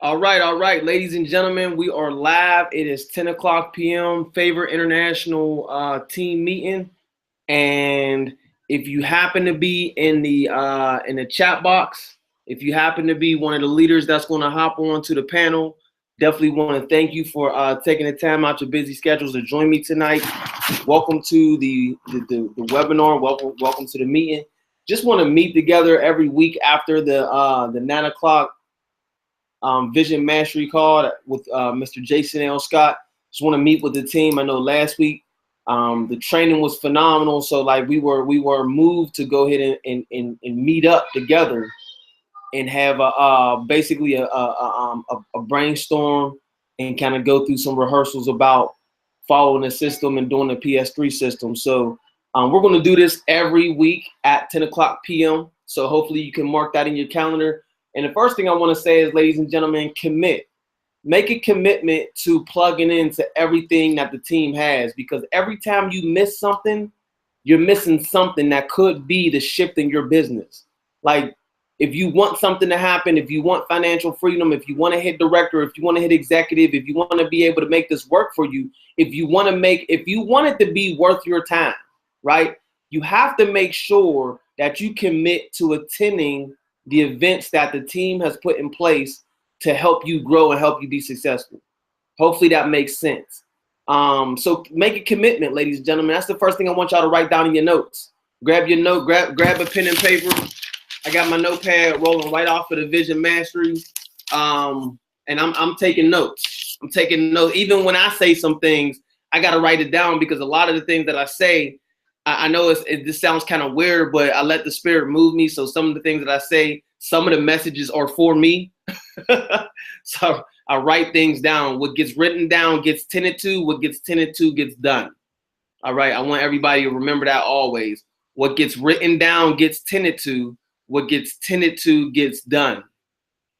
All right, ladies and gentlemen, we are live. It is 10 o'clock p.m. Favorite international team meeting, and if you happen to be in the chat box, if you happen to be one of the leaders that's going to hop on to the panel, definitely want to thank you for taking the time out your busy schedules to join me tonight. Welcome to the webinar. Welcome to the meeting. Just want to meet together every week after the 9 o'clock. Vision Mastery call with Mr. Jason L. Scott. Just want to meet with the team. I know last week the training was phenomenal, so like we were moved to go ahead and meet up together and have basically a brainstorm and kind of go through some rehearsals about following the system and doing the PS3 system. So we're going to do this every week at 10 o'clock p.m. So hopefully you can mark that in your calendar. And the first thing I want to say is, ladies and gentlemen, commit. Make a commitment to plugging into everything that the team has, because every time you miss something, you're missing something that could be the shift in your business. Like if you want something to happen, if you want financial freedom, if you want to hit director, if you want to hit executive, if you want to be able to make this work for you, if you want it to be worth your time, right? You have to make sure that you commit to attending the events that the team has put in place to help you grow and help you be successful. Hopefully that makes sense. So make a commitment, ladies and gentlemen. That's the first thing I want y'all to write down in your notes. Grab your note, grab a pen and paper. I got my notepad rolling right off of the Vision Mastery. And I'm taking notes. I'm taking notes. Even when I say some things, I got to write it down, because a lot of the things that I say, I know this sounds kind of weird, but I let the spirit move me. So some of the things that I say, some of the messages are for me. So I write things down. What gets written down gets tended to. What gets tended to gets done. All right. I want everybody to remember that always. What gets written down gets tended to. What gets tended to gets done.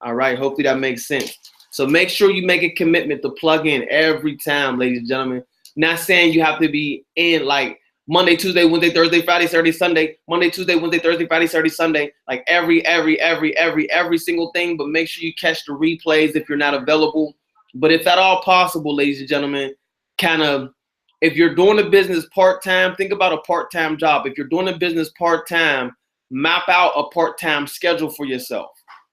All right. Hopefully that makes sense. So make sure you make a commitment to plug in every time, ladies and gentlemen. Not saying you have to be in like Monday, Tuesday, Wednesday, Thursday, Friday, Saturday, Sunday, Monday, Tuesday, Wednesday, Thursday, Friday, Saturday, Sunday, like every single thing, but make sure you catch the replays if you're not available. But if at all possible, ladies and gentlemen, kind of, if you're doing a business part-time, think about a part-time job. If you're doing a business part-time, map out a part-time schedule for yourself,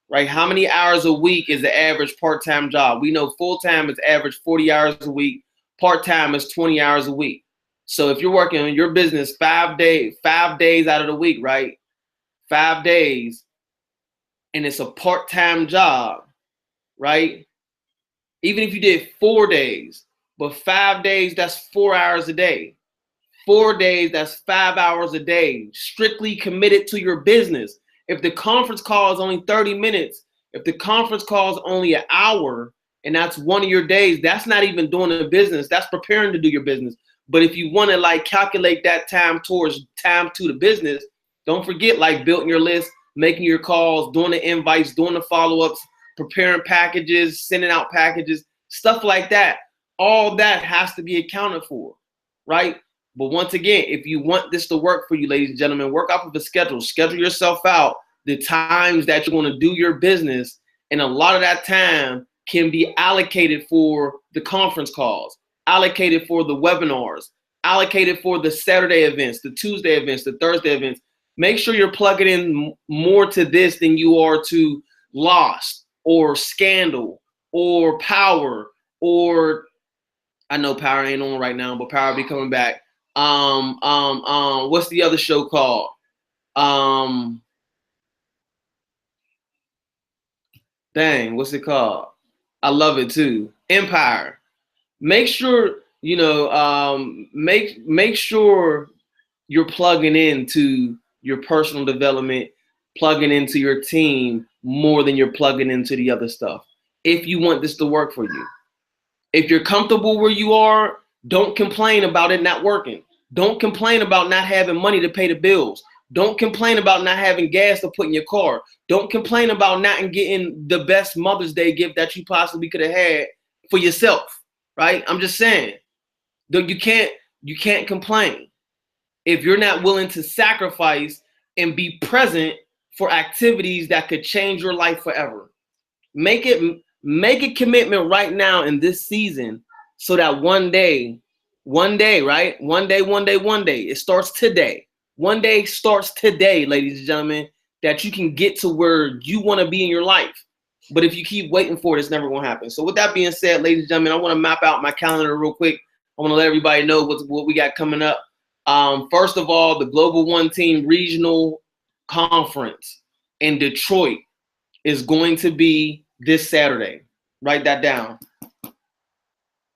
right? How many hours a week is the average part-time job? We know full-time is average 40 hours a week. Part-time is 20 hours a week. So if you're working on your business 5 days out of the week, right? 5 days, and it's a part-time job, right? Even if you did 4 days, but 5 days, that's 4 hours a day. 4 days, that's 5 hours a day. Strictly committed to your business. If the conference call is only 30 minutes, if the conference call is only an hour, and that's one of your days, that's not even doing a business. That's preparing to do your business. But if you want to like calculate that time towards time to the business, don't forget like building your list, making your calls, doing the invites, doing the follow-ups, preparing packages, sending out packages, stuff like that. All that has to be accounted for, right? But once again, if you want this to work for you, ladies and gentlemen, work off of a schedule. Schedule yourself out the times that you're going to do your business. And a lot of that time can be allocated for the conference calls, allocated for the webinars, allocated for the Saturday events, the Tuesday events, the Thursday events. Make sure you're plugging in more to this than you are to Lost or Scandal or Power, or I know Power ain't on right now, but Power will be coming back. What's the other show called? Dang, what's it called? I love it too. Empire. Make sure, you know, make sure you're plugging into your personal development, plugging into your team more than you're plugging into the other stuff. If you want this to work for you. If you're comfortable where you are, don't complain about it not working. Don't complain about not having money to pay the bills. Don't complain about not having gas to put in your car. Don't complain about not getting the best Mother's Day gift that you possibly could have had for yourself, right? I'm just saying, you can't complain if you're not willing to sacrifice and be present for activities that could change your life forever. Make it Make a commitment right now in this season so that one day, right? One day, it starts today. One day starts today, ladies and gentlemen, that you can get to where you want to be in your life. But if you keep waiting for it, it's never going to happen. So with that being said, ladies and gentlemen, I want to map out my calendar real quick. I want to let everybody know what we got coming up. First of all, the Global One Team Regional Conference in Detroit is going to be this Saturday. Write that down.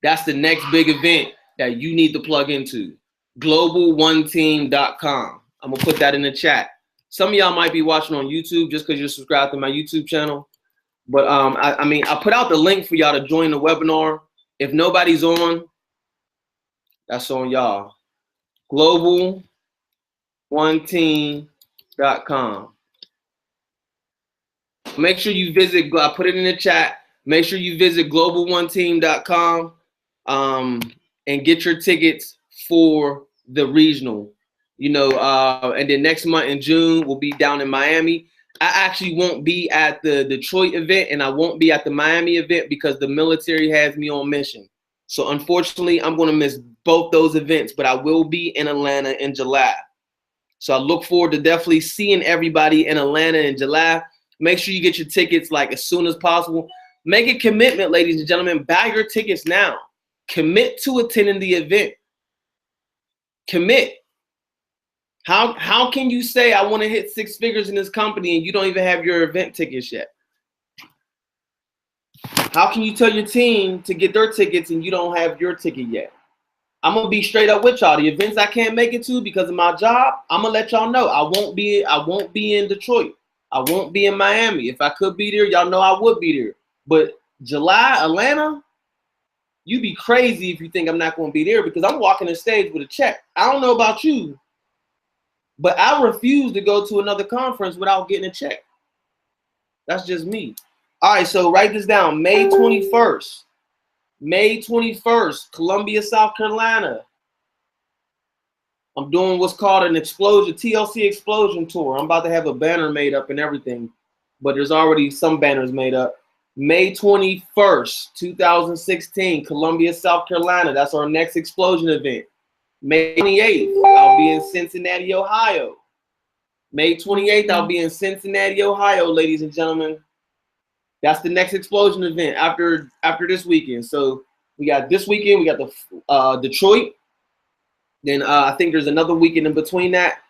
That's the next big event that you need to plug into. GlobalOneTeam.com. I'm going to put that in the chat. Some of y'all might be watching on YouTube just because you're subscribed to my YouTube channel. But I mean, I put out the link for y'all to join the webinar. If nobody's on, that's on y'all. GlobalOneTeam.com. Make sure you visit, I put it in the chat. Make sure you visit GlobalOneTeam.com and get your tickets for the regional. You know, and then next month in June, we'll be down in Miami. I actually won't be at the Detroit event and I won't be at the Miami event because the military has me on mission. So unfortunately, I'm going to miss both those events, but I will be in Atlanta in July. So I look forward to definitely seeing everybody in Atlanta in July. Make sure you get your tickets like as soon as possible. Make a commitment, ladies and gentlemen. Buy your tickets now. Commit to attending the event. Commit. How can you say I want to hit 6 figures in this company and you don't even have your event tickets yet? How can you tell your team to get their tickets and you don't have your ticket yet? I'm gonna be straight up with y'all. The events I can't make it to because of my job, I'm gonna let y'all know. I won't be in Detroit. I won't be in Miami. If I could be there, y'all know I would be there. But July, Atlanta, you be crazy if you think I'm not gonna be there because I'm walking the stage with a check. I don't know about you, but I refuse to go to another conference without getting a check. That's just me. All right, so write this down. May 21st. May 21st, Columbia, South Carolina. I'm doing what's called an explosion, TLC explosion tour. I'm about to have a banner made up and everything, but there's already some banners made up. May 21st, 2016, Columbia, South Carolina. That's our next explosion event. May 28th, I'll be in Cincinnati, Ohio. May 28th, I'll be in Cincinnati, Ohio, ladies and gentlemen. That's the next explosion event after this weekend. So we got this weekend, we got the Detroit. Then I think there's another weekend in between that.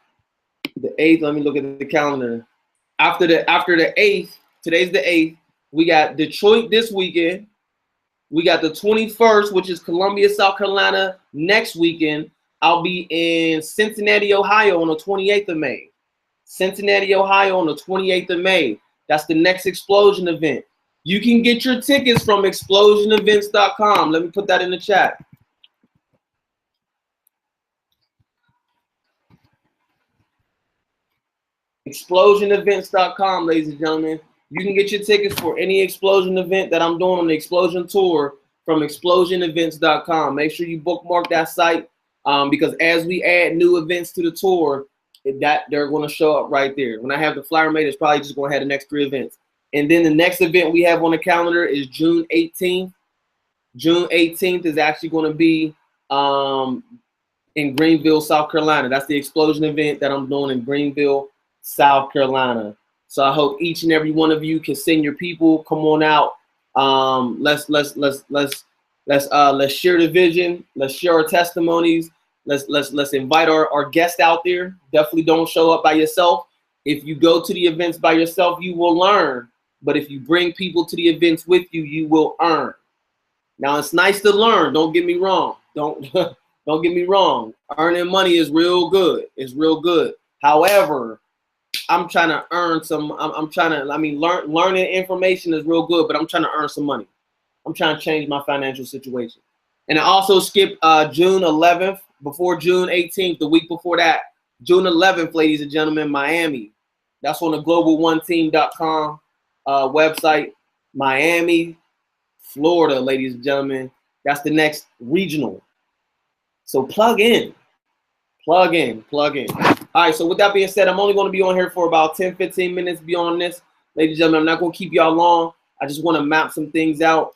The 8th, let me look at the calendar. After the 8th, today's the 8th, we got Detroit this weekend. We got the 21st, which is Columbia, South Carolina next weekend. I'll be in Cincinnati, Ohio on the 28th of May. Cincinnati, Ohio on the 28th of May. That's the next explosion event. You can get your tickets from explosionevents.com. Let me put that in the chat. Explosionevents.com, ladies and gentlemen. You can get your tickets for any explosion event that I'm doing on the explosion tour from explosionevents.com. Make sure you bookmark that site because as we add new events to the tour, they're going to show up right there. When I have the flyer made, it's probably just going to have the next 3 events. And then the next event we have on the calendar is June 18th. June 18th is actually going to be in Greenville, South Carolina. That's the explosion event that I'm doing in Greenville, South Carolina. So I hope each and every one of you can send your people. Come on out. Let's share the vision. Let's share our testimonies. Let's invite our guests out there. Definitely don't show up by yourself. If you go to the events by yourself, you will learn. But if you bring people to the events with you, you will earn. Now it's nice to learn. Don't get me wrong. Don't get me wrong. Earning money is real good. It's real good. However, I'm trying to earn some. Learning information is real good, but I'm trying to earn some money. I'm trying to change my financial situation. And I also skipped June 11th before June 18th, the week before that. June 11th, ladies and gentlemen, Miami. That's on the globaloneteam.com website. Miami, Florida, ladies and gentlemen. That's the next regional. So plug in. Plug in. Plug in. All right, so with that being said, I'm only going to be on here for about 10, 15 minutes beyond this. Ladies and gentlemen, I'm not going to keep y'all long. I just want to map some things out.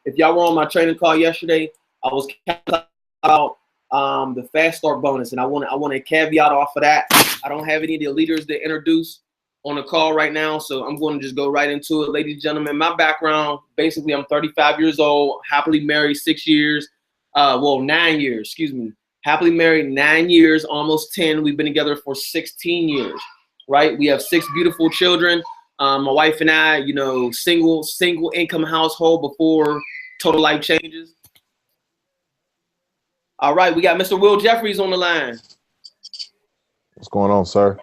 If y'all were on my training call yesterday, I was about the fast start bonus, and I want to caveat off of that. I don't have any of the leaders to introduce on the call right now, so I'm going to just go right into it. Ladies and gentlemen, my background, basically I'm 35 years old, happily married 6 years, 9 years, excuse me. Happily married 9 years, almost 10. We've been together for 16 years, right? We have 6 beautiful children. My wife and I, you know, single income household before total life changes. All right, we got Mr. Will Jeffries on the line. What's going on, sir?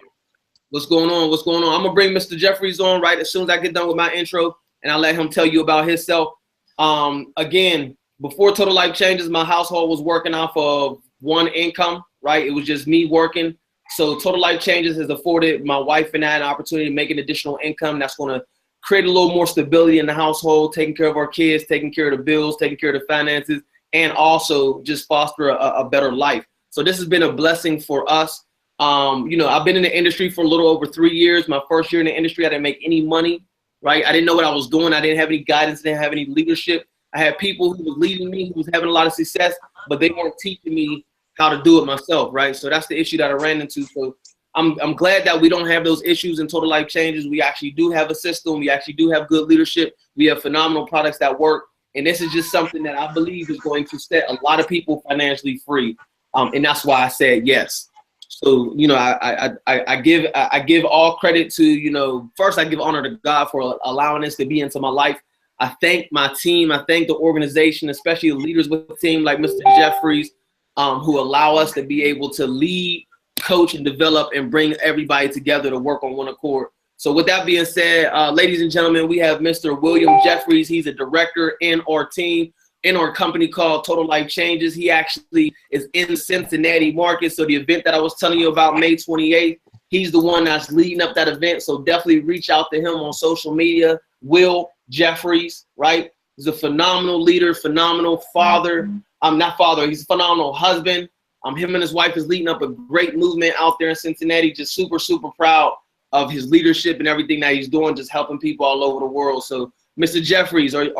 What's going on? What's going on? I'm gonna bring Mr. Jeffries on right as soon as I get done with my intro, and I'll let him tell you about himself. Again, before total life changes, my household was working off of one income, right? It was just me working. So total life changes has afforded my wife and I an opportunity to make an additional income that's going to create a little more stability in the household, taking care of our kids, taking care of the bills, taking care of the finances, and also just foster a better life. So this has been a blessing for us. You know, I've been in the industry for a little over 3 years. My first year in the industry, I didn't make any money, right? I didn't know what I was doing. I didn't have any guidance, didn't have any leadership. I had people who was leading me, who was having a lot of success, but they weren't teaching me how to do it myself, right? So that's the issue that I ran into. So I'm glad that we don't have those issues in total life changes. We actually do have a system. We actually do have good leadership. We have phenomenal products that work. And this is just something that I believe is going to set a lot of people financially free. And that's why I said yes. So, you know, I give all credit to, you know, first I give honor to God for allowing this to be into my life. I thank my team. I thank the organization, especially the leaders with the team like Mr. Jeffries, who allow us to be able to lead, coach, and develop and bring everybody together to work on one accord. So with that being said, ladies and gentlemen, we have Mr. William Jeffries. He's a director in our team, in our company called Total Life Changes. He actually is in the Cincinnati market. So the event that I was telling you about May 28th, he's the one that's leading up that event. So definitely reach out to him on social media, Will Jeffries, right? He's a phenomenal leader, phenomenal father. Not father, he's a phenomenal husband. Him and his wife is leading up a great movement out there in Cincinnati. Just super, super proud of his leadership and everything that he's doing, just helping people all over the world. So, Mr. Jeffries, are you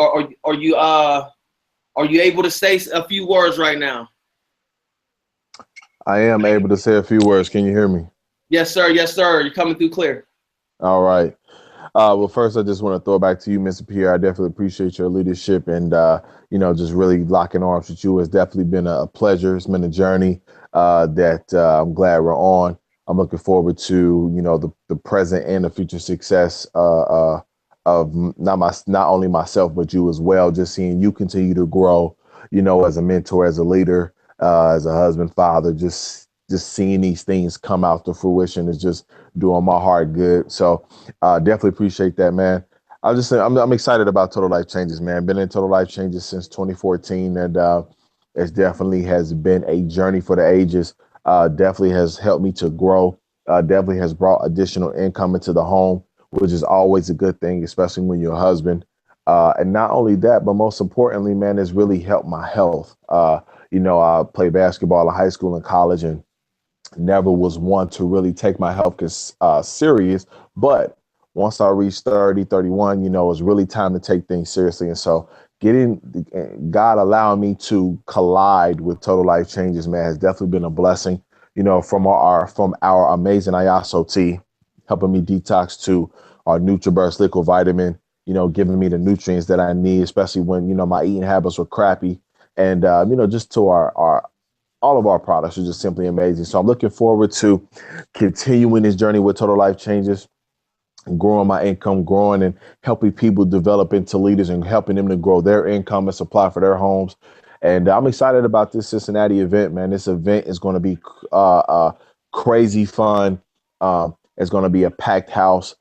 able to say a few words right now? I am able to say a few words. Can you hear me? Yes, sir. Yes, sir. You're coming through clear. All right. Well, first, I just want to throw it back to you, Mr. Pierre. I definitely appreciate your leadership and, you know, just really locking arms with you. It's definitely been a pleasure. It's been a journey that I'm glad we're on. I'm looking forward to, you know, the present and the future success of not only myself, but you as well. Just seeing you continue to grow, you know, as a mentor, as a leader, as a husband, father, just seeing these things come out to fruition is just doing my heart good. So definitely appreciate that, man. I'll just say I'm excited about Total Life Changes, man. Been in Total Life Changes since 2014, and it definitely has been a journey for the ages. Definitely has helped me to grow. Definitely has brought additional income into the home, which is always a good thing, especially when you're a husband. And not only that, but most importantly, man, it's really helped my health. You know, I played basketball in high school and college, and never was one to really take my health serious. But once I reached 30, 31, you know, it was really time to take things seriously. And so God allowing me to collide with Total Life Changes, man, has definitely been a blessing, you know, from our amazing IASO tea, helping me detox, to our NutriBurst liquid vitamin, you know, giving me the nutrients that I need, especially when, you know, my eating habits were crappy. And, you know, just to all of our products are just simply amazing. So I'm looking forward to continuing this journey with Total Life Changes, growing my income, growing and helping people develop into leaders and helping them to grow their income and supply for their homes. And I'm excited about this Cincinnati event, man. This event is going to be crazy fun. It's going to be a packed house,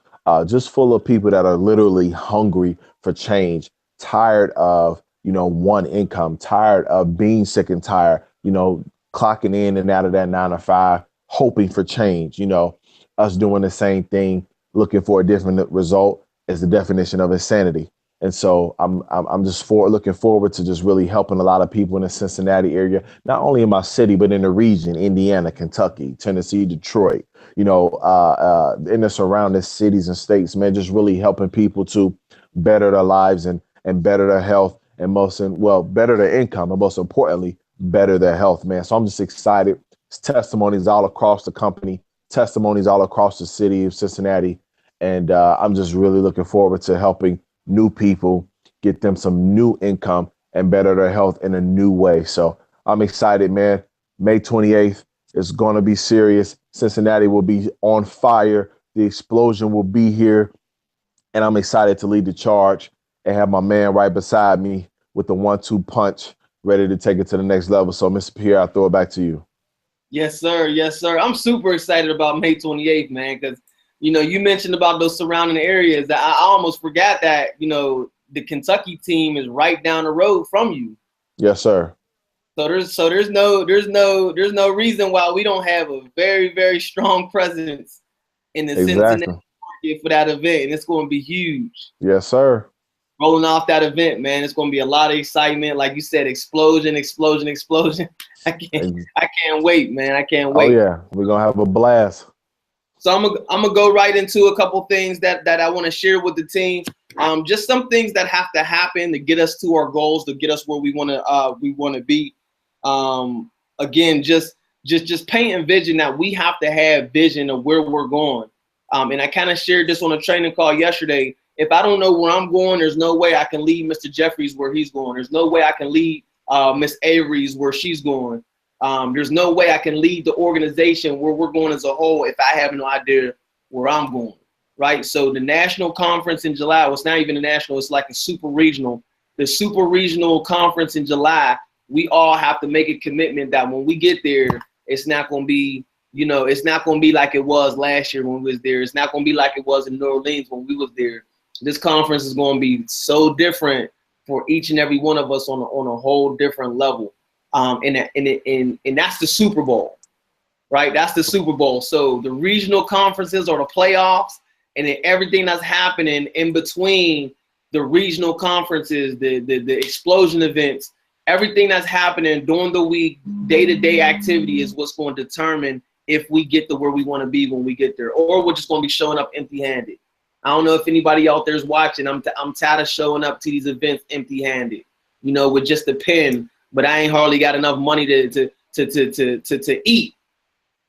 just full of people that are literally hungry for change, tired of, you know, one income, tired of being sick and tired, you know, clocking in and out of that 9 to 5, hoping for change. You know, us doing the same thing, looking for a different result is the definition of insanity. And so I'm just looking forward to just really helping a lot of people in the Cincinnati area, not only in my city, but in the region, Indiana, Kentucky, Tennessee, Detroit, in the surrounding cities and states, man, just really helping people to better their lives and better their health and better their income, and most importantly, better their health, man. So I'm just excited. It's testimonies all across the company, testimonies all across the city of Cincinnati. And I'm just really looking forward to helping new people get them some new income and better their health in a new way. So I'm excited, man. May 28th is going to be serious. Cincinnati will be on fire. The explosion will be here. And I'm excited to lead the charge and have my man right beside me with the 1-2 punch, ready to take it to the next level. So, Mr. Pierre, I'll throw it back to you. Yes, sir. Yes, sir. I'm super excited about May 28th, man, because, you mentioned about those surrounding areas. I almost forgot that, the Kentucky team is right down the road from you. Yes, sir. So there's no reason why we don't have a very, very strong presence in the Cincinnati market for that event, and it's going to be huge. Yes, sir. Rolling off that event, man, it's going to be a lot of excitement. Like you said, explosion. I can't wait, man. I can't wait. Oh yeah, we're gonna have a blast. So I'm gonna go right into a couple things that I want to share with the team. Just some things that have to happen to get us to our goals, to get us where we want to be. Again, just paint vision that we have to have vision of where we're going. And I kind of shared this on a training call yesterday. If I don't know where I'm going, there's no way I can lead Mr. Jeffries where he's going. There's no way I can lead Miss Avery's where she's going. There's no way I can lead the organization where we're going as a whole if I have no idea where I'm going, right? So the national conference in July, well, it's not even a national, it's like a super regional. The super regional conference in July, we all have to make a commitment that when we get there, it's not going to be, it's not going to be like it was last year when we was there. It's not going to be like it was in New Orleans when we was there. This conference is going to be so different for each and every one of us on a whole different level. And that's the Super Bowl, right? That's the Super Bowl. So the regional conferences are the playoffs, and then everything that's happening in between the regional conferences, the explosion events, everything that's happening during the week, day-to-day activity is what's going to determine if we get to where we want to be when we get there, or we're just going to be showing up empty-handed. I don't know if anybody out there is watching. I'm tired of showing up to these events empty-handed, with just a pen, but I ain't hardly got enough money to eat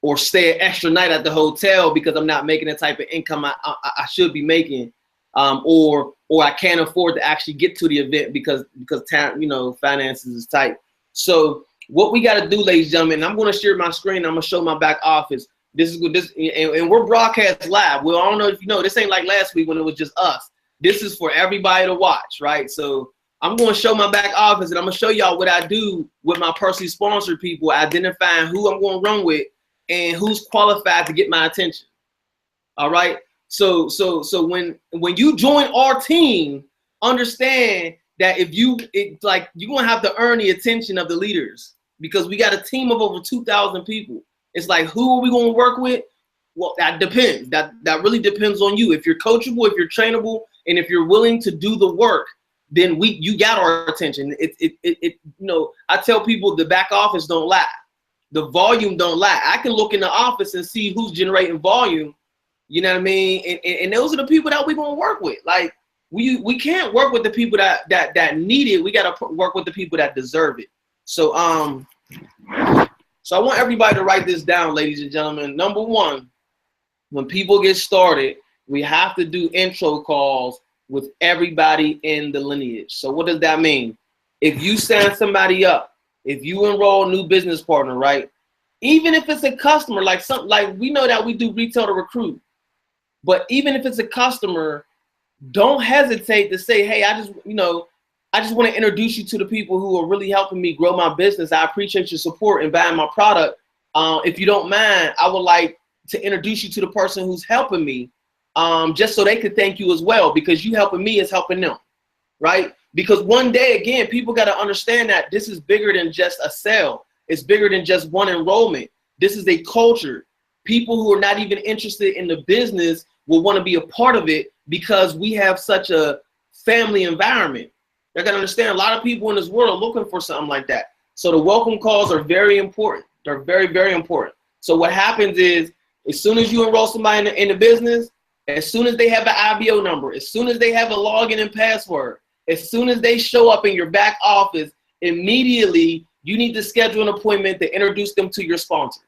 or stay an extra night at the hotel because I'm not making the type of income I should be making, or I can't afford to actually get to the event because time, finances is tight. So what we got to do, ladies and gentlemen, I'm going to share my screen. I'm going to show my back office. This is what this, and we're broadcast live. Well, I don't know if you know, this ain't like last week when it was just us. This is for everybody to watch, right? So I'm going to show my back office, and I'm going to show y'all what I do with my personally sponsored people, identifying who I'm going to run with and who's qualified to get my attention. All right. So when you join our team, understand that you're going to have to earn the attention of the leaders, because we got a team of over 2,000 people. It's like, who are we going to work with? Well, that depends. That really depends on you. If you're coachable, if you're trainable, and if you're willing to do the work, then you got our attention. I tell people the back office don't lie. The volume don't lie. I can look in the office and see who's generating volume. You know what I mean? And those are the people that we're going to work with. Like, we can't work with the people that need it. We got to work with the people that deserve it. So I want everybody to write this down, ladies and gentlemen. Number one, when people get started, we have to do intro calls with everybody in the lineage. So what does that mean? If you sign somebody up, if you enroll a new business partner, right? Even if it's a customer, like we know that we do retail to recruit, but even if it's a customer, don't hesitate to say, hey, I just want to introduce you to the people who are really helping me grow my business. I appreciate your support in buying my product. If you don't mind, I would like to introduce you to the person who's helping me, just so they could thank you as well, because you helping me is helping them, right? Because one day, again, people got to understand that this is bigger than just a sale. It's bigger than just one enrollment. This is a culture. People who are not even interested in the business will want to be a part of it, because we have such a family environment. You gotta understand, a lot of people in this world are looking for something like that. So the welcome calls are very important. They're very, very important. So what happens is, as soon as you enroll somebody in the business, as soon as they have an IBO number, as soon as they have a login and password, as soon as they show up in your back office, immediately you need to schedule an appointment to introduce them to your sponsor.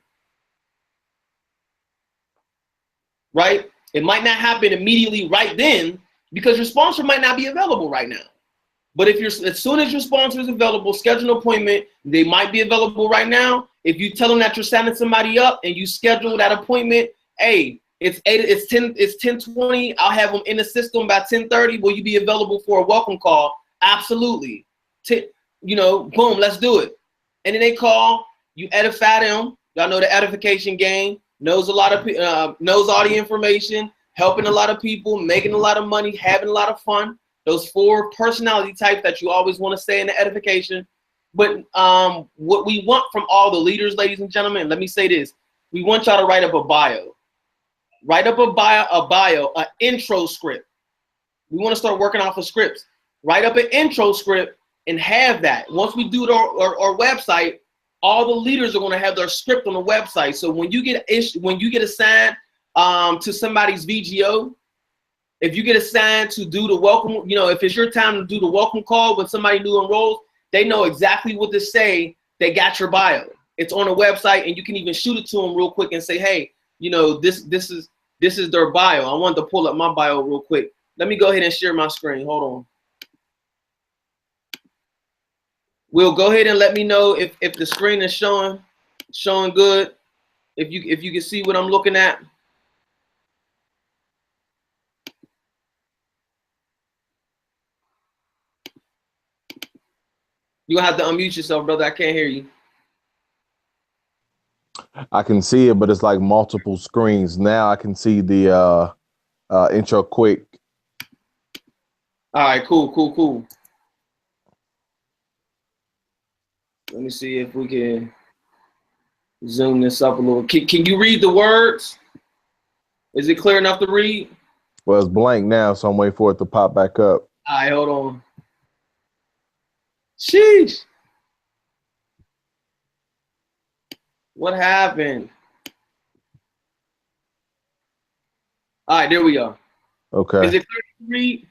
Right? It might not happen immediately right then because your sponsor might not be available right now. But if you're, as soon as your sponsor is available, schedule an appointment. They might be available right now. If you tell them that you're signing somebody up and you schedule that appointment, hey, it's 10:20. I'll have them in the system by 10:30. Will you be available for a welcome call? Absolutely. Boom, let's do it. And then they call. You edify them. Y'all know the edification game. Knows a lot of knows all the information. Helping a lot of people, making a lot of money, having a lot of fun. Those 4 personality types that you always want to say in the edification. But what we want from all the leaders, ladies and gentlemen, let me say this. We want y'all to write up a bio. Write up a bio, an intro script. We want to start working off of scripts. Write up an intro script and have that. Once we do it on our website, all the leaders are going to have their script on the website. So when you get assigned to somebody's VGO, if you get assigned to do the welcome, if it's your time to do the welcome call when somebody new enrolls, they know exactly what to say. They got your bio. It's on the website, and you can even shoot it to them real quick and say, hey, this is their bio. I wanted to pull up my bio real quick. Let me go ahead and share my screen. Hold on. Will, go ahead and let me know if the screen is showing good. If you can see what I'm looking at. You're gonna have to unmute yourself, brother. I can't hear you. I can see it, but it's like multiple screens. Now I can see the intro quick. All right, cool. Let me see if we can zoom this up a little. Can you read the words? Is it clear enough to read? Well, it's blank now, so I'm waiting for it to pop back up. All right, hold on. Sheesh. What happened? All right, there we go. Okay. Is it clear to read?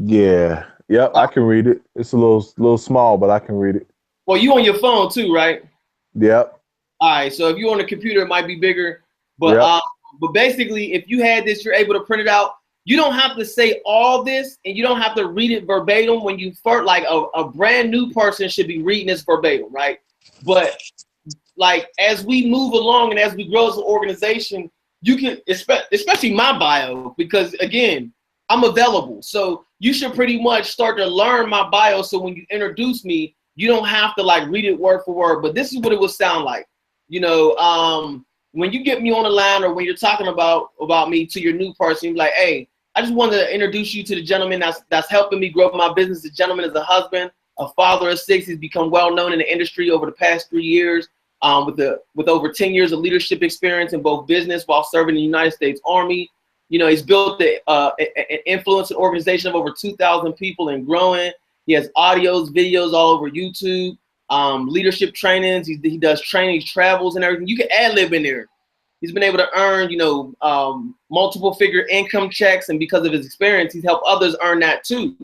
Yeah. Yep, I can read it. It's a little small, but I can read it. Well, you on your phone too, right? Yep. All right, so if you're on the computer, it might be bigger. But yep. But basically, if you had this, you're able to print it out. You don't have to say all this, and you don't have to read it verbatim. When you first, like a brand new person should be reading this verbatim, right? But like as we move along and as we grow as an organization, you can, especially my bio, because again, I'm available. So you should pretty much start to learn my bio. So when you introduce me, you don't have to like read it word for word. But this is what it would sound like, when you get me on the line or when you're talking about me to your new person, you're like, hey, I just wanted to introduce you to the gentleman that's helping me grow my business. The gentleman is a husband, a father of 6. He's become well known in the industry over the past 3 years, with over 10 years of leadership experience in both business while serving the United States Army. He's built an influence organization of over 2,000 people and growing. He has audios, videos all over YouTube, leadership trainings. He does trainings, travels, and everything. You can ad-lib in there. He's been able to earn, multiple figure income checks, and because of his experience, he's helped others earn that too.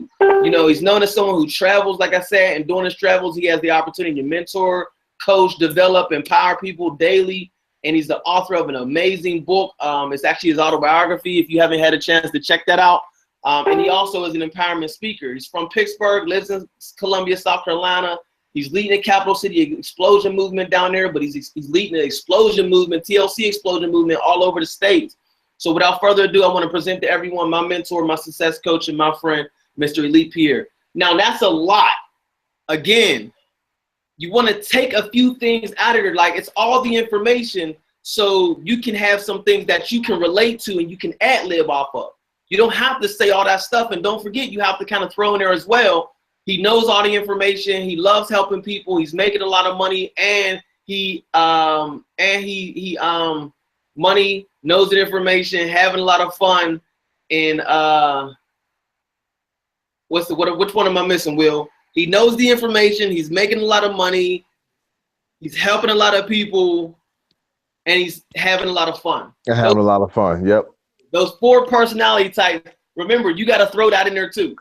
He's known as someone who travels, like I said, and during his travels, he has the opportunity to mentor, coach, develop, empower people daily. And he's the author of an amazing book. It's actually his autobiography, if you haven't had a chance to check that out. And he also is an empowerment speaker. He's from Pittsburgh, lives in Columbia, South Carolina. He's leading the capital city explosion movement down there, but he's leading the explosion movement, TLC explosion movement all over the states. So without further ado, I want to present to everyone my mentor, my success coach, and my friend, Mr. Elite Pierre. Now, that's a lot. Again, you want to take a few things out of it. Like, it's all the information so you can have some things that you can relate to and you can ad-lib off of. You don't have to say all that stuff. And don't forget, you have to kind of throw in there as well. He knows all the information. He loves helping people. He's making a lot of money, and he knows the information, having a lot of fun, and which one am I missing, Will? He knows the information. He's making a lot of money. He's helping a lot of people, and he's having a lot of fun. Having a lot of fun. Yep. Those 4 personality types. Remember, you got to throw that in there too.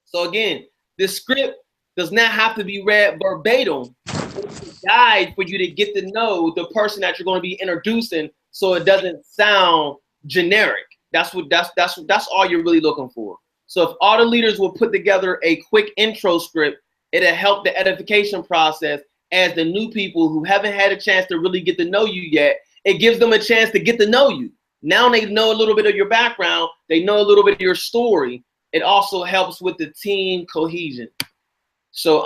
So again, this script does not have to be read verbatim. It's a guide for you to get to know the person that you're going to be introducing, so it doesn't sound generic. That's all you're really looking for. So if all the leaders will put together a quick intro script, it'll help the edification process as the new people who haven't had a chance to really get to know you yet. It gives them a chance to get to know you. Now they know a little bit of your background. They know a little bit of your story. It also helps with the team cohesion. So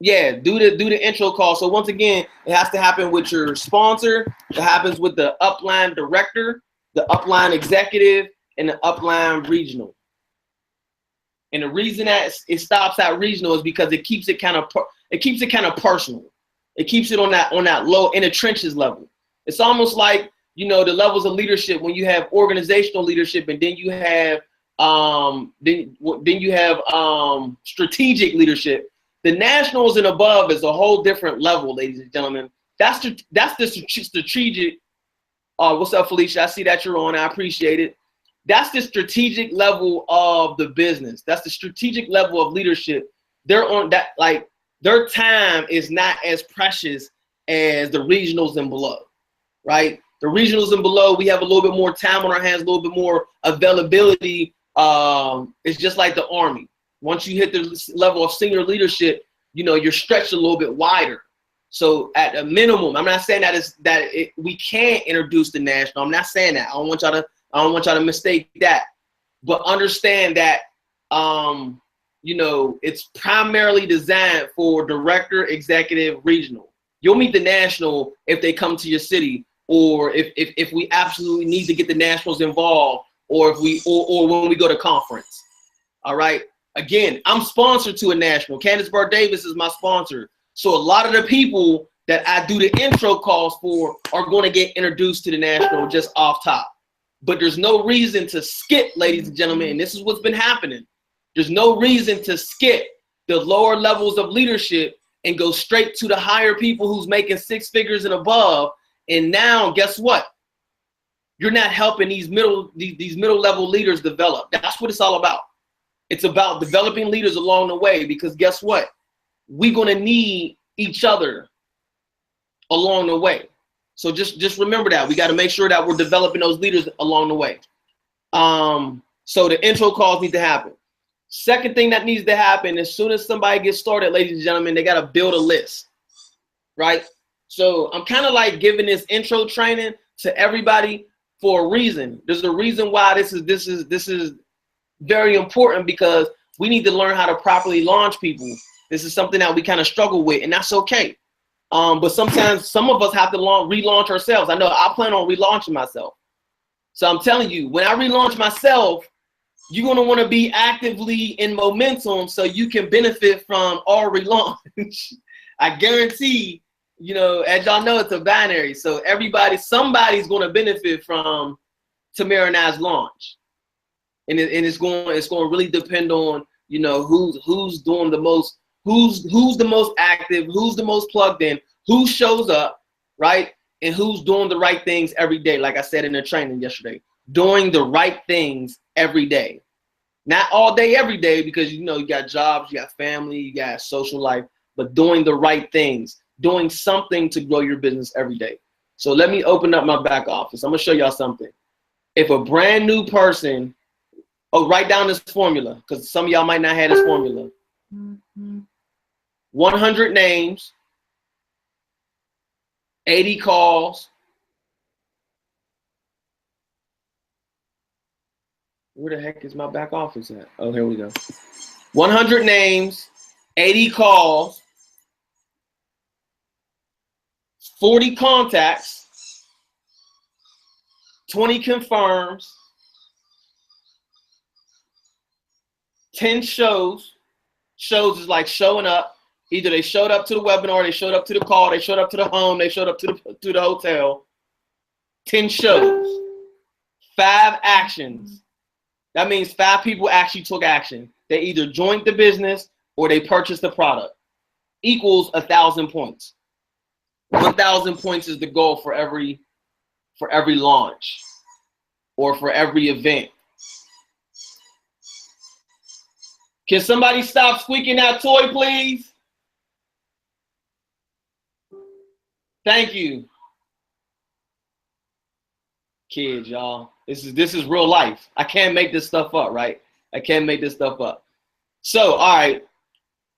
yeah, do the intro call. So once again, it has to happen with your sponsor. It happens with the upline director, the upline executive, and the upline regional. And the reason that it stops at regional is because it keeps it kind of personal. It keeps it on that low in the trenches level. It's almost like, you know, the levels of leadership when you have organizational leadership, and then you have strategic leadership. The nationals and above is a whole different level, ladies and gentlemen. That's the strategic. What's up, Felicia? I see that you're on. I appreciate it. That's the strategic level of the business. That's the strategic level of leadership. They're on that, like, their time is not as precious as the regionals and below, right? The regionals and below, we have a little bit more time on our hands, a little bit more availability. It's just like the Army. Once you hit the level of senior leadership, you know, you're stretched a little bit wider. So at a minimum, I'm not saying we can't introduce the national. I'm not saying that. I don't want y'all to mistake that. But understand that, you know, it's primarily designed for director, executive, regional. You'll meet the national if they come to your city, or if we absolutely need to get the nationals involved, or when we go to conference. All right. Again, I'm sponsored to a national. Candace Burr Davis is my sponsor. So a lot of the people that I do the intro calls for are going to get introduced to the national just off top. But there's no reason to skip, ladies and gentlemen, and this is what's been happening. There's no reason to skip the lower levels of leadership and go straight to the higher people who's making 6 figures and above. And now, guess what? You're not helping these middle level leaders develop. That's what it's all about. It's about developing leaders along the way, because guess what? We're going to need each other along the way. So just remember that. We got to make sure that we're developing those leaders along the way. So the intro calls need to happen. Second thing that needs to happen, as soon as somebody gets started, ladies and gentlemen, they got to build a list, right? So I'm kind of like giving this intro training to everybody for a reason. There's a reason why this is very important, because we need to learn how to properly launch people. This is something that we kind of struggle with, and that's okay. But sometimes some of us have to relaunch ourselves. I know I plan on relaunching myself. So I'm telling you, when I relaunch myself, you're going to want to be actively in momentum so you can benefit from our relaunch. I guarantee, you know, as y'all know, it's a binary. So somebody's going to benefit from Tamara and I's launch. And it's going to really depend on, you know, who's doing the most, who's the most active, who's the most plugged in, who shows up, right? And who's doing the right things every day. Like I said in the training yesterday, doing the right things every day. Not all day, every day, because, you know, you got jobs, you got family, you got social life, but doing the right things, doing something to grow your business every day. So let me open up my back office. I'm going to show y'all something. If a brand new person, write down this formula, because some of y'all might not have this formula. 100 names, 80 calls. Where the heck is my back office at? Oh, here we go. 100 names, 80 calls, 40 contacts, 20 confirms, 10 shows. Shows is like showing up. Either they showed up to the webinar, they showed up to the call, they showed up to the home, they showed up to the hotel. 10 shows, 5 actions, That means 5 people actually took action. They either joined the business or they purchased the product. Equals 1,000 points. 1,000 points is the goal for every launch or for every event. Can somebody stop squeaking that toy, please? Thank you. Kids, y'all. This is real life. I can't make this stuff up, right? I can't make this stuff up. So, all right.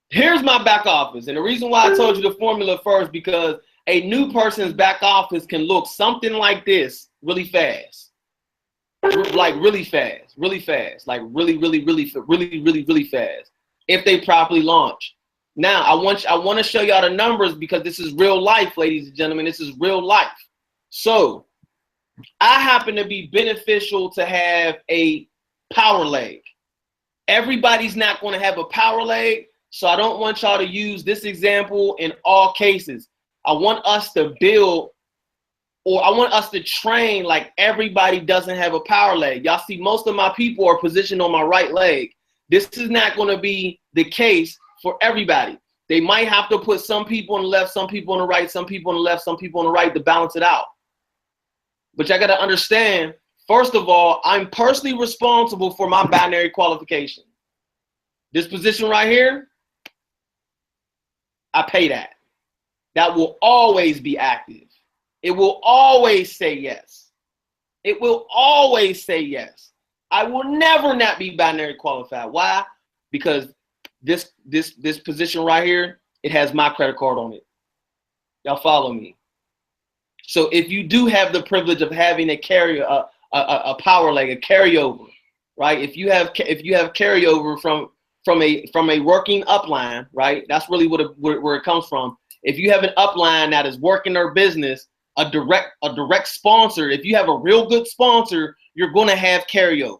Here's my back office. And the reason why I told you the formula first, because a new person's back office can look something like this really fast. Like really fast. Like really fast. If they properly launch. Now, I want to show y'all the numbers because this is real life, ladies and gentlemen. This is real life. So, I happen to be beneficial to have a power leg. Everybody's not going to have a power leg, so I don't want y'all to use this example in all cases. I want us to build, or I want us to train like everybody doesn't have a power leg. Y'all see most of my people are positioned on my right leg. This is not going to be the case for everybody. They might have to put some people on the left, some people on the right, some people on the left, some people on the right to balance it out. But y'all got to understand, first of all, I'm personally responsible for my binary qualification. This position right here, I pay that. That will always be active. It will always say yes. It will always say yes. I will never not be binary qualified. Why? Because this position right here, it has my credit card on it. Y'all follow me. So if you do have the privilege of having a power leg, a carryover, right? If you have carryover from a working upline, right? That's really where it comes from. If you have an upline that is working their business, a direct sponsor, if you have a real good sponsor, you're going to have carryover,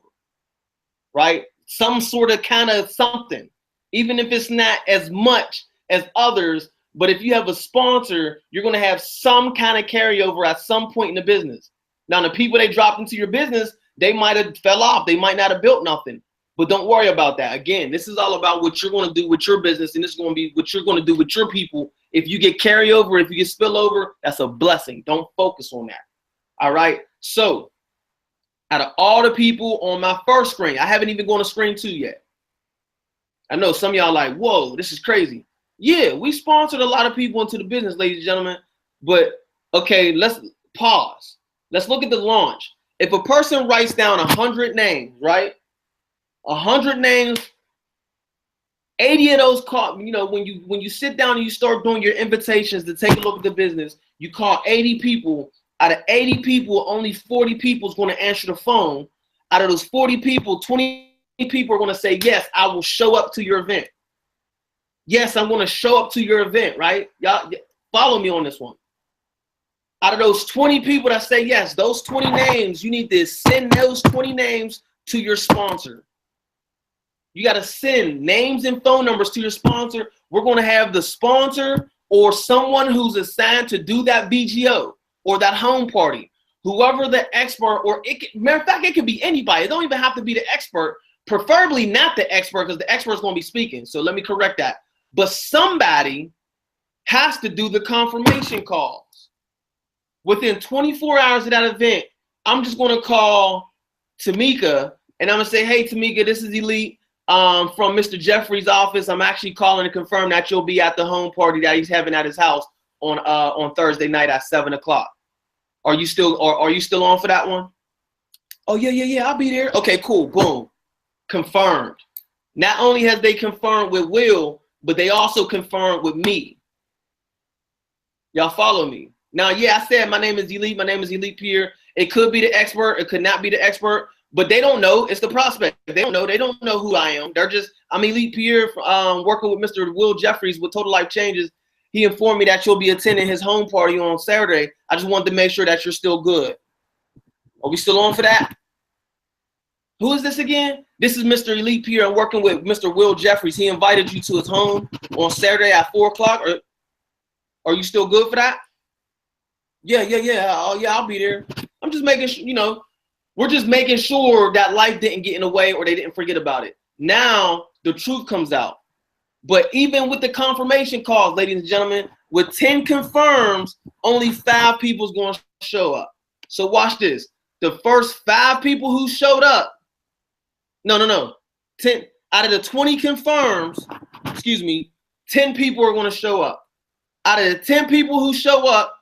right? Some sort of kind of something, even if it's not as much as others. But if you have a sponsor, you're going to have some kind of carryover at some point in the business. Now, the people they dropped into your business, they might have fell off. They might not have built nothing. But don't worry about that. Again, this is all about what you're going to do with your business, and this is going to be what you're going to do with your people. If you get carryover, if you get spillover, that's a blessing. Don't focus on that. All right? So, out of all the people on my first screen, I haven't even gone to screen 2 yet. I know some of y'all like, whoa, this is crazy. Yeah, we sponsored a lot of people into the business, ladies and gentlemen. But, okay, let's pause. Let's look at the launch. If a person writes down 100 names, right? 100 names, 80 of those call, you know, when you sit down and you start doing your invitations to take a look at the business, you call 80 people. Out of 80 people, only 40 people is going to answer the phone. Out of those 40 people, 20 people are going to say, yes, I will show up to your event. Yes, I'm going to show up to your event, right? Y'all follow me on this one. Out of those 20 people that say yes, those 20 names, you need to send those 20 names to your sponsor. You got to send names and phone numbers to your sponsor. We're going to have the sponsor or someone who's assigned to do that VGO or that home party, whoever the expert, or matter of fact, it could be anybody. It don't even have to be the expert, preferably not the expert, because the expert's going to be speaking. So let me correct that. But somebody has to do the confirmation calls. Within 24 hours of that event, I'm just going to call Tamika, and I'm going to say, hey, Tamika, this is Elite from Mr. Jeffrey's office. I'm actually calling to confirm that you'll be at the home party that he's having at his house on Thursday night at 7 o'clock. Are you still on for that one? Oh, yeah, I'll be there. Okay, cool, boom. Confirmed. Not only has they confirmed with Will, but they also confirmed with me. Y'all follow me? Now, yeah, I said my name is Elite. My name is Elite Pierre. It could be the expert. It could not be the expert. But they don't know. It's the prospect. They don't know. They don't know who I am. I'm Elite Pierre, working with Mr. Will Jeffries with Total Life Changes. He informed me that you'll be attending his home party on Saturday. I just wanted to make sure that you're still good. Are we still on for that? Who is this again? This is Mr. Elite Pierre. I'm working with Mr. Will Jeffries. He invited you to his home on Saturday at 4 o'clock. Are you still good for that? Yeah. Oh, yeah, I'll be there. I'm just making sure, We're just making sure that life didn't get in the way or they didn't forget about it. Now the truth comes out. But even with the confirmation calls, ladies and gentlemen, with 10 confirms, only 5 people's going to show up. So watch this. The first 5 people who showed up, no. 10 out of the 20 confirms, 10 people are going to show up. Out of the 10 people who show up,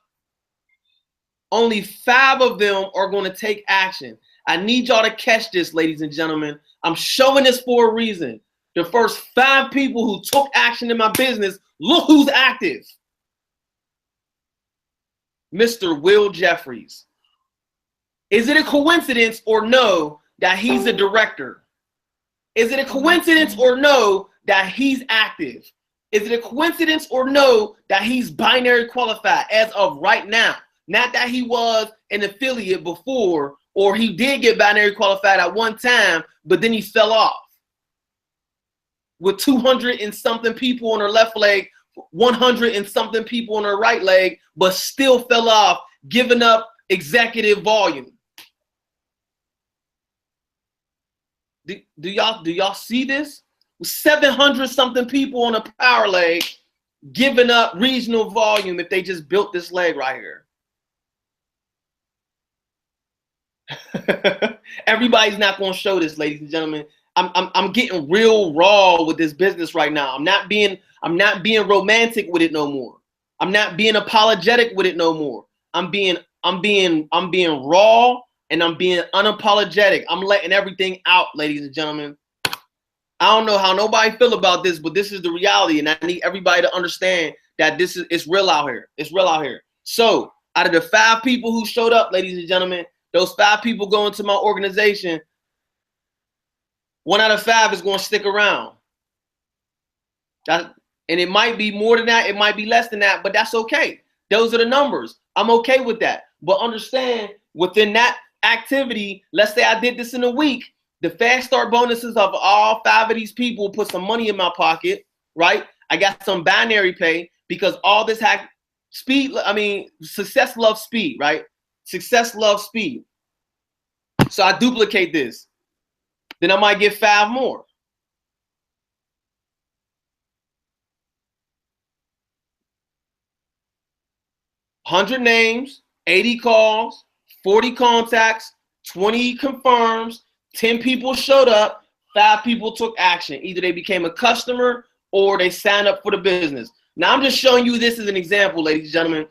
only 5 of them are going to take action. I need y'all to catch this, ladies and gentlemen. I'm showing this for a reason. The first 5 people who took action in my business, look who's active. Mr. Will Jeffries. Is it a coincidence or no that he's a director? Is it a coincidence or no that he's active? Is it a coincidence or no that he's binary qualified as of right now? Not that he was an affiliate before, or he did get binary qualified at one time, but then he fell off. With 200 and something people on her left leg, 100 and something people on her right leg, but still fell off, giving up executive volume. Do y'all see this? 700 something people on a power leg, giving up regional volume if they just built this leg right here. Everybody's not going to show this, ladies and gentlemen. I'm getting real raw with this business right now. I'm not being romantic with it no more. I'm not being apologetic with it no more. I'm being raw and I'm being unapologetic. I'm letting everything out, ladies and gentlemen. I don't know how nobody feel about this, but this is the reality, and I need everybody to understand that it's real out here. It's real out here. So out of the 5 people who showed up, ladies and gentlemen, those 5 people go into my organization. 1 out of 5 is going to stick around. And it might be more than that. It might be less than that, but that's okay. Those are the numbers. I'm okay with that. But understand, within that activity, let's say I did this in a week, the fast start bonuses of all 5 of these people put some money in my pocket, right? I got some binary pay because all this success loves speed, right? Success loves speed. So I duplicate this. Then I might get 5 more. $100 names, 80 calls, 40 contacts, 20 confirms, 10 people showed up, 5 people took action. Either they became a customer or they signed up for the business. Now I'm just showing you this as an example, ladies and gentlemen.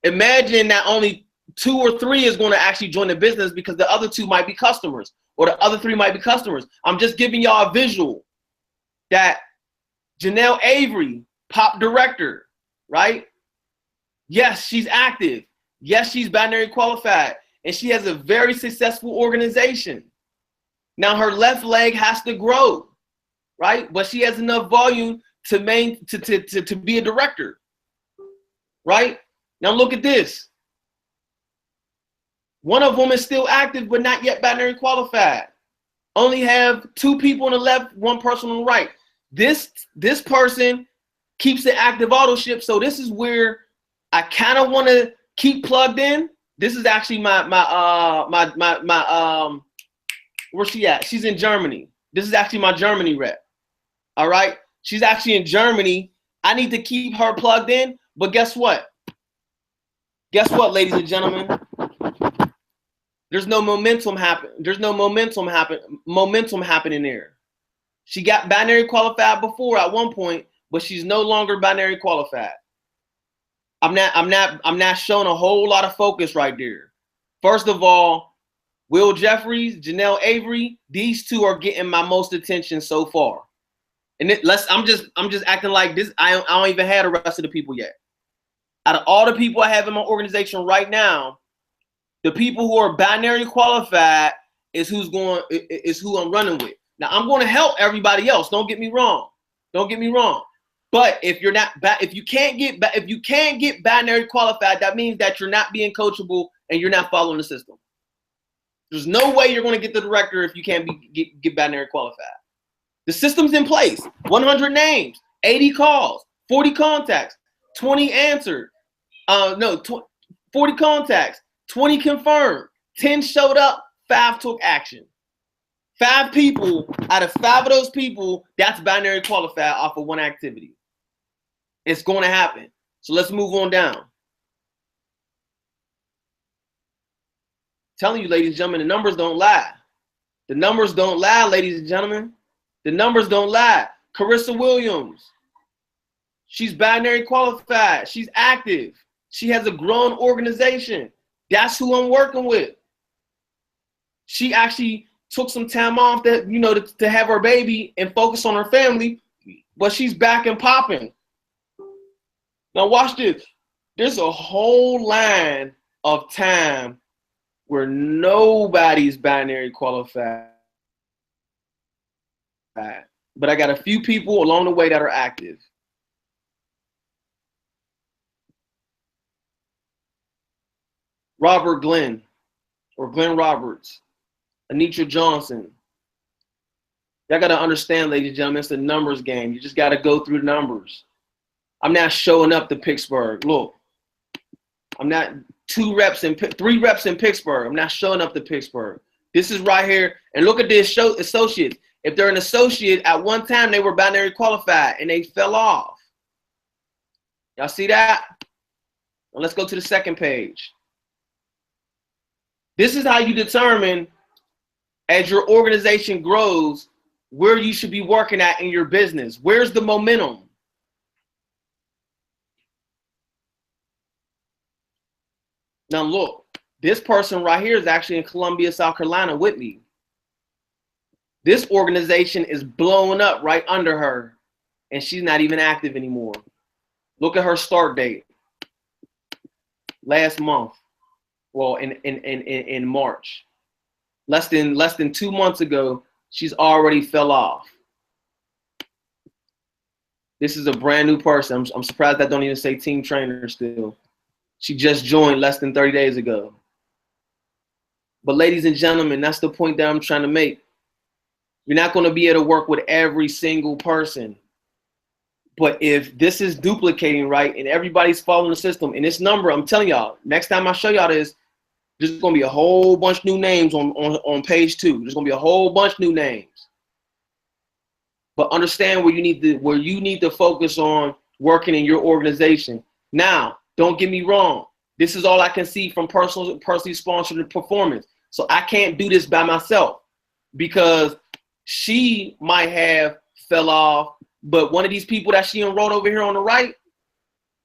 Imagine that only 2 or 3 is going to actually join the business because the other 2 might be customers or the other 3 might be customers. I'm just giving y'all a visual that Janelle Avery, pop director, right? Yes, she's active. Yes, she's binary qualified. And she has a very successful organization. Now her left leg has to grow, right? But she has enough volume to be a director, right? Now look at this. One of them is still active, but not yet binary qualified. Only have 2 people on the left, 1 person on the right. This person keeps the active auto ship. So this is where I kind of want to keep plugged in. This is actually where's she at? She's in Germany. This is actually my Germany rep. All right. She's actually in Germany. I need to keep her plugged in. But guess what? Guess what, ladies and gentlemen? There's no momentum happen. There's no momentum happening there. She got binary qualified before at one point, but she's no longer binary qualified. I'm not showing a whole lot of focus right there. First of all, Will Jeffries, Janelle Avery, these 2 are getting my most attention so far. And I'm just acting like this. I don't even have the rest of the people yet. Out of all the people I have in my organization right now, the people who are binary qualified is who I'm running with. Now I'm going to help everybody else. Don't get me wrong. Don't get me wrong. But if you can't get binary qualified, that means that you're not being coachable and you're not following the system. There's no way you're going to get the director if you can't get binary qualified. The system's in place. 100 names, 80 calls, 40 contacts, 20 answered. 40 contacts, 20 confirmed, 10 showed up, 5 took action. 5 people, out of 5 of those people, that's binary qualified off of one activity. It's going to happen. So let's move on down. Telling you, ladies and gentlemen, the numbers don't lie. The numbers don't lie, ladies and gentlemen. The numbers don't lie. Carissa Williams, she's binary qualified. She's active. She has a grown organization. That's who I'm working with. She actually took some time off that, you know, to have her baby and focus on her family, but she's back and popping. Now watch this. There's a whole line of time where nobody's binary qualified. But I got a few people along the way that are active. Robert Glenn, or Glenn Roberts, Anitra Johnson. Y'all got to understand, ladies and gentlemen, it's a numbers game. You just got to go through the numbers. I'm not showing up to Pittsburgh. Look, I'm not 3 reps in Pittsburgh. I'm not showing up to Pittsburgh. This is right here. And look at this associates. If they're an associate, at one time they were binary qualified and they fell off. Y'all see that? Now let's go to the second page. This is how you determine, as your organization grows, where you should be working at in your business. Where's the momentum? Now look, this person right here is actually in Columbia, South Carolina with me. This organization is blowing up right under her, and she's not even active anymore. Look at her start date. Last month. Well, in March. Less than 2 months ago, she's already fell off. This is a brand new person. I'm surprised that don't even say team trainer still. She just joined less than 30 days ago. But ladies and gentlemen, that's the point that I'm trying to make. You're not going to be able to work with every single person. But if this is duplicating, right, and everybody's following the system, and this number, I'm telling y'all, next time I show y'all this, there's going to be a whole bunch of new names on page 2. There's going to be a whole bunch of new names. But understand where you need to focus on working in your organization. Now, don't get me wrong. This is all I can see from personally sponsored performance. So I can't do this by myself because she might have fell off, but one of these people that she enrolled over here on the right,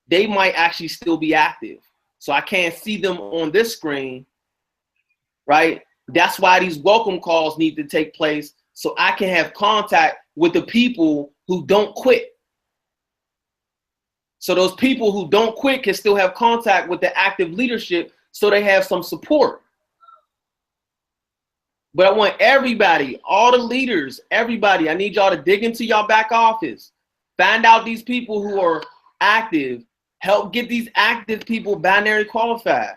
they might actually still be active. So I can't see them on this screen, right? That's why these welcome calls need to take place so I can have contact with the people who don't quit. So those people who don't quit can still have contact with the active leadership so they have some support. But I want everybody, all the leaders, everybody, I need y'all to dig into y'all back office. Find out these people who are active. Help get these active people binary qualified.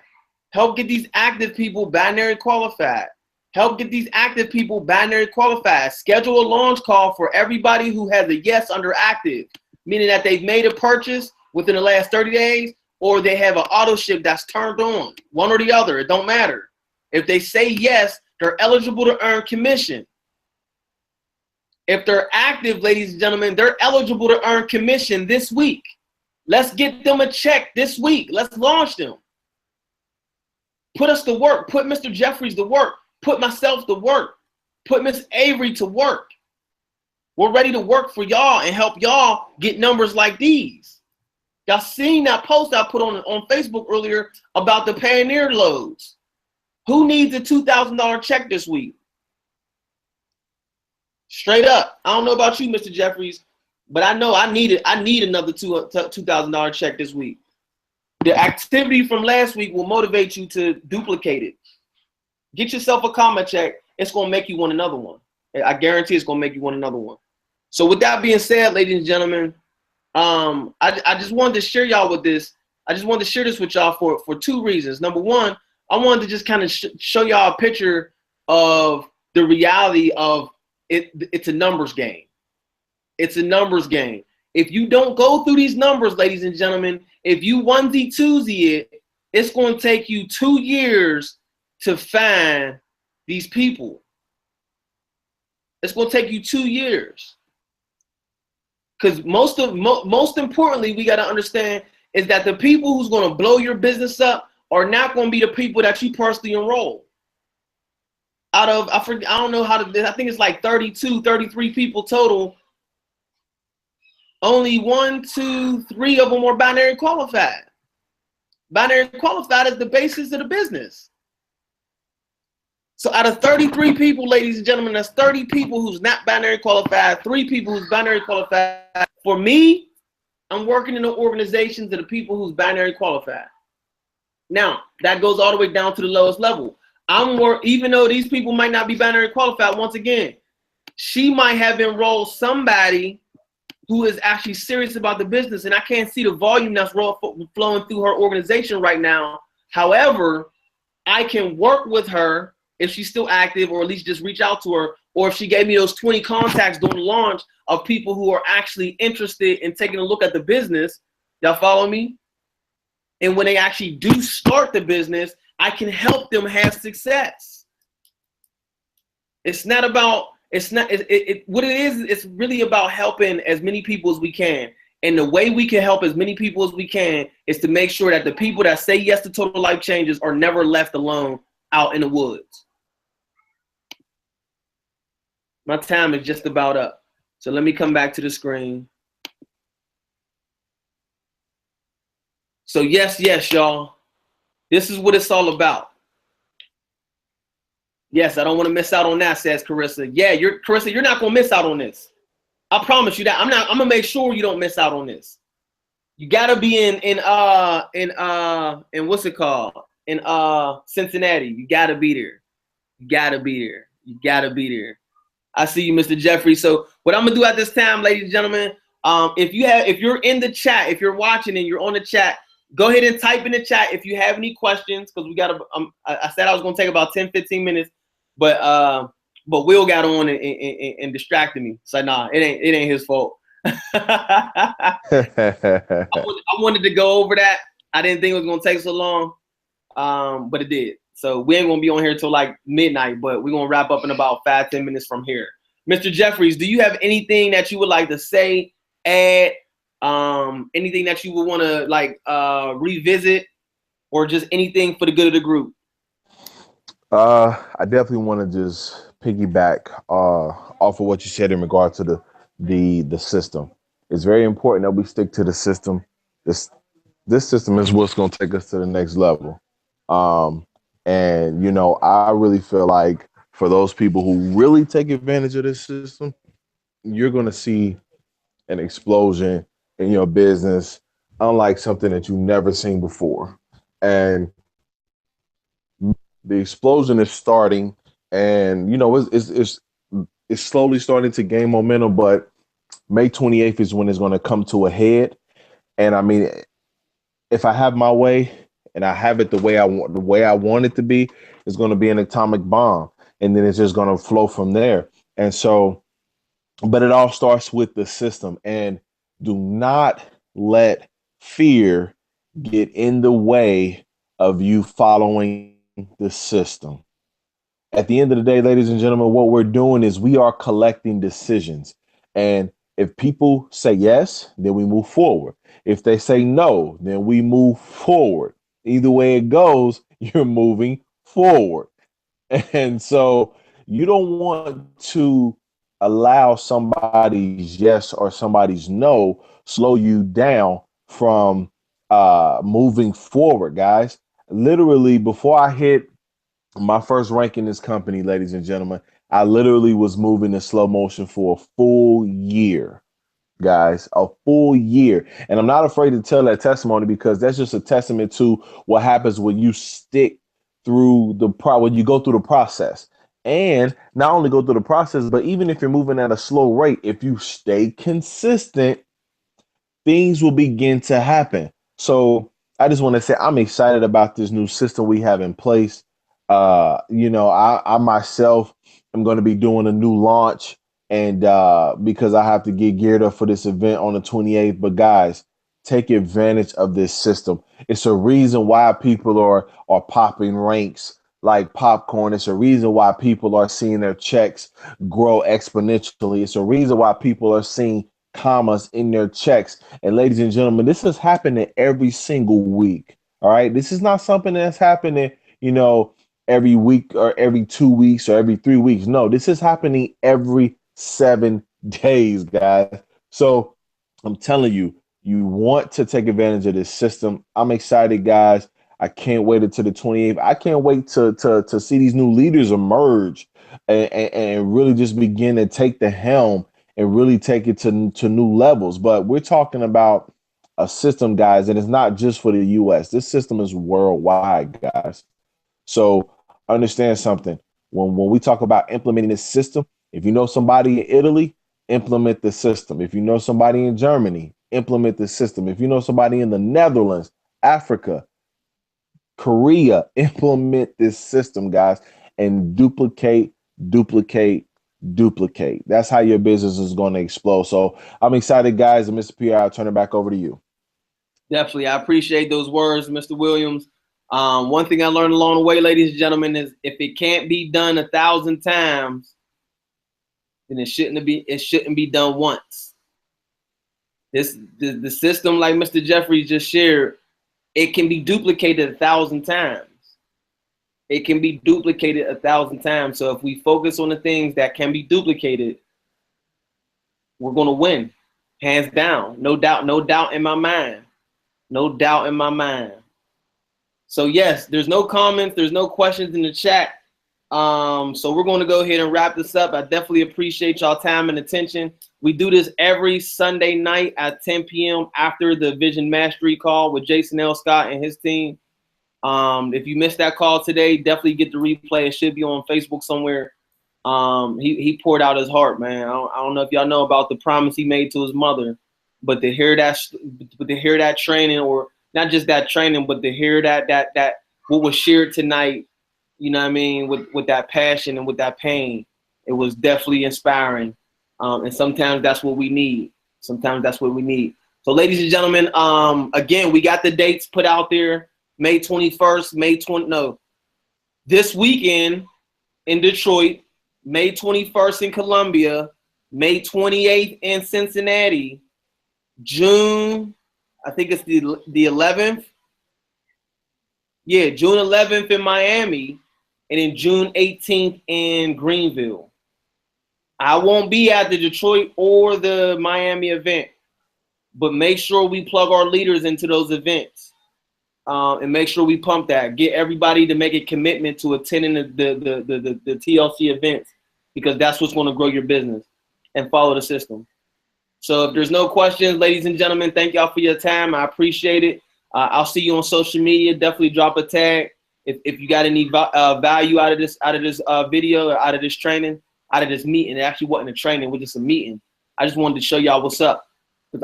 Help get these active people binary qualified. Help get these active people binary qualified. Schedule a launch call for everybody who has a yes under active, meaning that they've made a purchase within the last 30 days or they have an auto ship that's turned on. One or the other, it don't matter. If they say yes, they're eligible to earn commission. If they're active, ladies and gentlemen, they're eligible to earn commission this week. Let's get them a check this week. Let's launch them. Put us to work. Put Mr. Jeffries to work. Put myself to work. Put Miss Avery to work. We're ready to work for y'all and help y'all get numbers like these. Y'all seen that post I put on Facebook earlier about the Pioneer loads. Who needs a $2,000 check this week? Straight up. I don't know about you, Mr. Jeffries, but I know I need another $2,000 check this week. The activity from last week will motivate you to duplicate it. Get yourself a comma check. It's going to make you want another one. I guarantee it's going to make you want another one. So with that being said, ladies and gentlemen, I just wanted to share y'all with this. I just wanted to share this with y'all for 2 reasons. Number one, I wanted to just kind of show y'all a picture of the reality of it. It's a numbers game. It's a numbers game. If you don't go through these numbers, ladies and gentlemen, if you onesie twosie it, it's going to take you 2 years to find these people. It's going to take you 2 years. Because most importantly, we got to understand is that the people who's going to blow your business up are not going to be the people that you personally enroll. Out of, I don't know how to, I think it's like 32, 33 people total. Only 1, 2, 3 of them are binary qualified. Binary qualified is the basis of the business. So out of 33 people, ladies and gentlemen, that's 30 people who's not binary qualified, 3 people who's binary qualified. For me, I'm working in the organizations of the people who's binary qualified. Now, that goes all the way down to the lowest level. Even though these people might not be binary qualified, once again, she might have enrolled somebody who is actually serious about the business, and I can't see the volume that's flowing through her organization right now. However, I can work with her if she's still active, or at least just reach out to her, or if she gave me those 20 contacts during the launch of people who are actually interested in taking a look at the business. Y'all follow me? And when they actually do start the business, I can help them have success. It's not about, what it is, it's really about helping as many people as we can. And the way we can help as many people as we can is to make sure that the people that say yes to total life changes are never left alone out in the woods. My time is just about up. So let me come back to the screen. So yes, y'all. This is what it's all about. Yes, I don't want to miss out on that, says Carissa. Yeah, Carissa, you're not gonna miss out on this. I promise you that. I'm gonna make sure you don't miss out on this. You gotta be in what's it called? In Cincinnati. You gotta be there. You gotta be there. You gotta be there. I see you, Mr. Jeffrey. So what I'm gonna do at this time, ladies and gentlemen, if you're in the chat, if you're watching and you're on the chat, go ahead and type in the chat if you have any questions, because we got I said I was gonna take about 10-15 minutes, but Will got on and distracted me. So nah, it ain't his fault. I wanted to go over that. I didn't think it was gonna take so long, but it did. So we ain't gonna be on here till like midnight, but we're gonna wrap up in about 5-10 minutes from here. Mr. Jeffries, do you have anything that you would like to say, add, anything that you would want to like revisit, or just anything for the good of the group? I definitely want to just piggyback off of what you said in regard to the system. It's very important that we stick to the system. This system is what's going to take us to the next level. And you know, I really feel like for those people who really take advantage of this system, you're going to see an explosion in your business, unlike something that you've never seen before. And the explosion is starting, and you know, it's slowly starting to gain momentum, but May 28th is when it's going to come to a head. And I mean, if I have my way and I have it the way I want it to be, it's going to be an atomic bomb, and then it's just going to flow from there. And so, but it all starts with the system, and do not let fear get in the way of you following the system. At the end of the day, ladies and gentlemen, what we're doing is we are collecting decisions. And if people say yes, then we move forward. If they say no, then we move forward. Either way it goes, you're moving forward. And so you don't want to allow somebody's yes or somebody's no slow you down from moving forward, guys. Literally, before I hit my first rank in this company, ladies and gentlemen, I literally was moving in slow motion for a full year, guys, a full year. And I'm not afraid to tell that testimony, because that's just a testament to what happens when you stick through when you go through the process. And not only go through the process, but even if you're moving at a slow rate, if you stay consistent, things will begin to happen. So I just want to say I'm excited about this new system we have in place. You know, I myself am going to be doing a new launch, and because I have to get geared up for this event on the 28th. But guys, take advantage of this system. It's a reason why people are popping ranks like popcorn. It's a reason why people are seeing their checks grow exponentially. It's a reason why people are seeing commas in their checks. And ladies and gentlemen, this is happening every single week. All right. This is not something that's happening, every week or every 2 weeks or every 3 weeks. No, this is happening every 7 days, guys. So I'm telling you, you want to take advantage of this system. I'm excited, guys. I can't wait until the 28th. I can't wait to see these new leaders emerge and really just begin to take the helm and really take it to new levels. But we're talking about a system, guys, and it's not just for the US. This system is worldwide, guys. So understand something. When we talk about implementing this system, if you know somebody in Italy, implement the system. If you know somebody in Germany, implement the system. If you know somebody in the Netherlands, Africa, Korea, implement this system, guys, and duplicate, duplicate. That's how your business is going to explode. So I'm excited, guys. And Mr. PR, I'll turn it back over to you. Definitely. I appreciate those words, Mr. Williams. One thing I learned along the way, ladies and gentlemen, is if it can't be done 1,000 times, then it shouldn't be done once. The system, like Mr. Jeffrey just shared, it can be duplicated 1,000 times. It can be duplicated 1,000 times. So if we focus on the things that can be duplicated, we're going to win, hands down. No doubt in my mind. No doubt in my mind. So yes, there's no comments, there's no questions in the chat. So we're going to go ahead and wrap this up. I definitely appreciate y'all time and attention. We do this every Sunday night at 10 p.m. after the Vision Mastery call with Jason L. Scott and his team. If you missed that call today, definitely get the replay. It should be on Facebook somewhere. He poured out his heart, man. I don't know if y'all know about the promise he made to his mother, but to hear that training, or not just that training, but to hear that what was shared tonight, you know what I mean, with that passion and with that pain, it was definitely inspiring. And sometimes that's what we need. Sometimes that's what we need. So ladies and gentlemen, again, we got the dates put out there. May 21st, this weekend in Detroit, May 21st in Columbia, May 28th in Cincinnati, June, I think it's the 11th. Yeah, June 11th in Miami, and then June 18th in Greenville. I won't be at the Detroit or the Miami event, but make sure we plug our leaders into those events. And make sure we pump that. Get everybody to make a commitment to attending the TLC events, because that's what's going to grow your business, and follow the system. So if there's no questions, ladies and gentlemen, thank y'all for your time. I appreciate it. I'll see you on social media. Definitely drop a tag if you got any value out of this video, or out of this training, out of this meeting. It actually wasn't a training, it was just a meeting. I just wanted to show y'all what's up.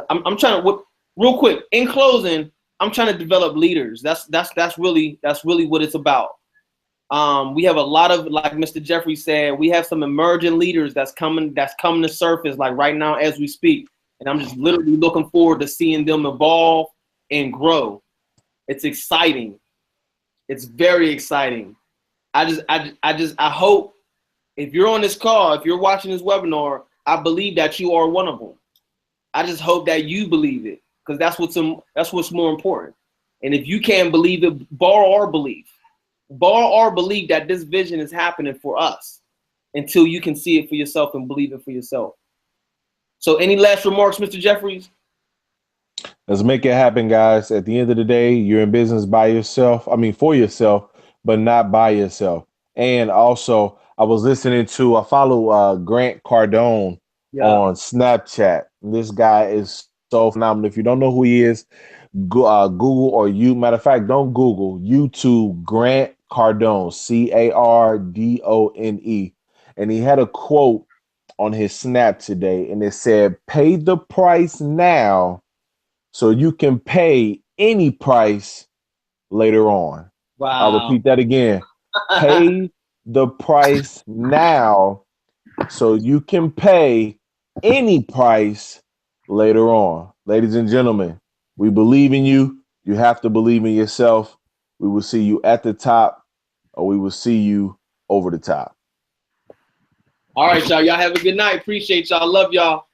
I'm trying to, real quick, in closing, I'm trying to develop leaders. That's really what it's about. We have a lot of, like Mr. Jeffrey said, we have some emerging leaders that's coming to surface like right now as we speak. And I'm just literally looking forward to seeing them evolve and grow. It's exciting. It's very exciting. I hope if you're on this call, if you're watching this webinar, I believe that you are one of them. I just hope that you believe it, because that's what's more important. And if you can't believe it, borrow our belief. Borrow our belief that this vision is happening for us, until you can see it for yourself and believe it for yourself. So any last remarks, Mr. Jeffries? Let's make it happen, guys. At the end of the day, you're in business by yourself. I mean, for yourself, but not by yourself. And also, I follow Grant Cardone on Snapchat. This guy is so phenomenal. If you don't know who he is, Google, or matter of fact, don't Google, YouTube Grant Cardone, Cardone. And he had a quote on his Snap today, and it said, "Pay the price now so you can pay any price later on." Wow. I'll repeat that again. Pay the price now so you can pay any price later on. Ladies and gentlemen, we believe in you. You have to believe in yourself. We will see you at the top or we will see you over the top. All right, y'all. Y'all have a good night. Appreciate y'all. Love y'all.